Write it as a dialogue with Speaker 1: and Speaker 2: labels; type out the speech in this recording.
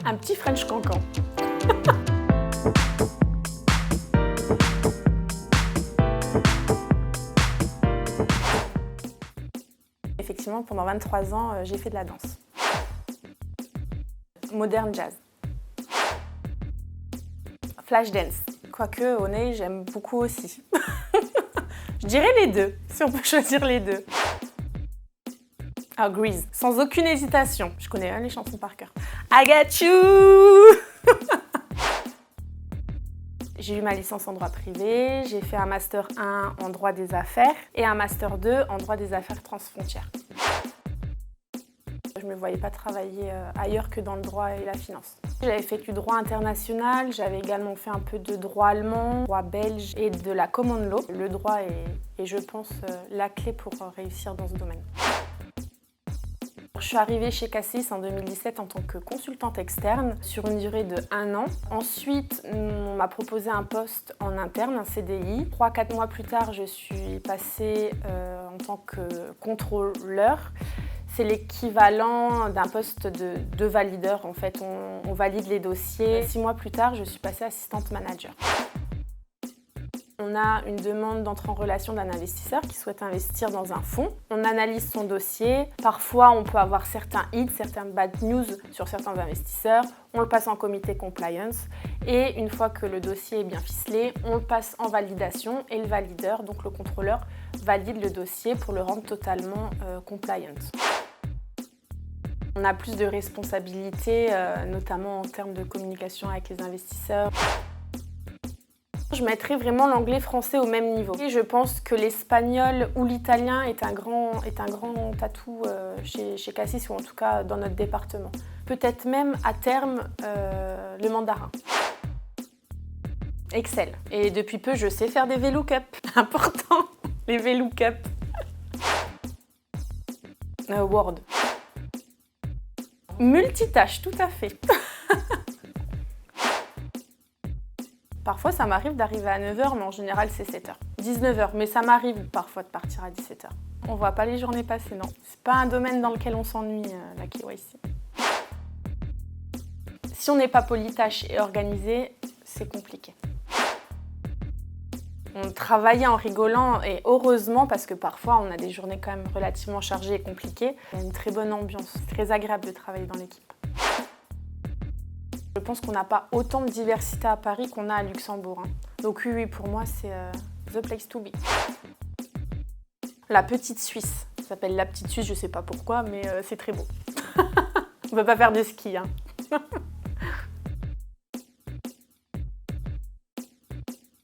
Speaker 1: Un petit French cancan. Effectivement, pendant 23 ans, j'ai fait de la danse. Modern jazz. Flash dance. Quoique, au nez, j'aime beaucoup aussi. Je dirais les deux, si on peut choisir les deux. Ah, Grease, sans aucune hésitation. Je connais les chansons par cœur. I got you. J'ai eu ma licence en droit privé, j'ai fait un master 1 en droit des affaires et un master 2 en droit des affaires transfrontières. Je ne me voyais pas travailler ailleurs que dans le droit et la finance. J'avais fait du droit international, j'avais également fait un peu de droit allemand, droit belge et de la common law. Le droit est je pense, la clé pour réussir dans ce domaine. Je suis arrivée chez Cassis en 2017 en tant que consultante externe sur une durée de 1 an. Ensuite, on m'a proposé un poste en interne, un CDI. 3-4 mois plus tard, je suis passée en tant que contrôleur. C'est l'équivalent d'un poste de valideur. En fait, on valide les dossiers. 6 mois plus tard, je suis passée assistante manager. On a une demande d'entrer en relation d'un investisseur qui souhaite investir dans un fonds. On analyse son dossier. Parfois, on peut avoir certains hits, certaines bad news sur certains investisseurs. On le passe en comité compliance. Et une fois que le dossier est bien ficelé, on le passe en validation. Et le valideur, donc le contrôleur, valide le dossier pour le rendre totalement compliant. On a plus de responsabilités, notamment en termes de communication avec les investisseurs. Je mettrais vraiment l'anglais-français au même niveau. Et je pense que l'espagnol ou l'italien est un grand atout chez Cassis, ou en tout cas dans notre département. Peut-être même à terme le mandarin. Excel. Et depuis peu, je sais faire des VLOOKUP. Important, les VLOOKUP. Word. Multitâche, tout à fait. Parfois, ça m'arrive d'arriver à 9h, mais en général, c'est 7h. 19h, mais ça m'arrive parfois de partir à 17h. On voit pas les journées passer, non. C'est pas un domaine dans lequel on s'ennuie, la KYC. Si on n'est pas polytâche et organisé, c'est compliqué. On travaillait en rigolant et heureusement, parce que parfois, on a des journées quand même relativement chargées et compliquées. Il y a une très bonne ambiance, c'est très agréable de travailler dans l'équipe. Je pense qu'on n'a pas autant de diversité à Paris qu'on a à Luxembourg. Donc oui, pour moi, c'est the place to be. La petite Suisse. Ça s'appelle la petite Suisse, je sais pas pourquoi, mais c'est très beau. On ne peut pas faire de ski.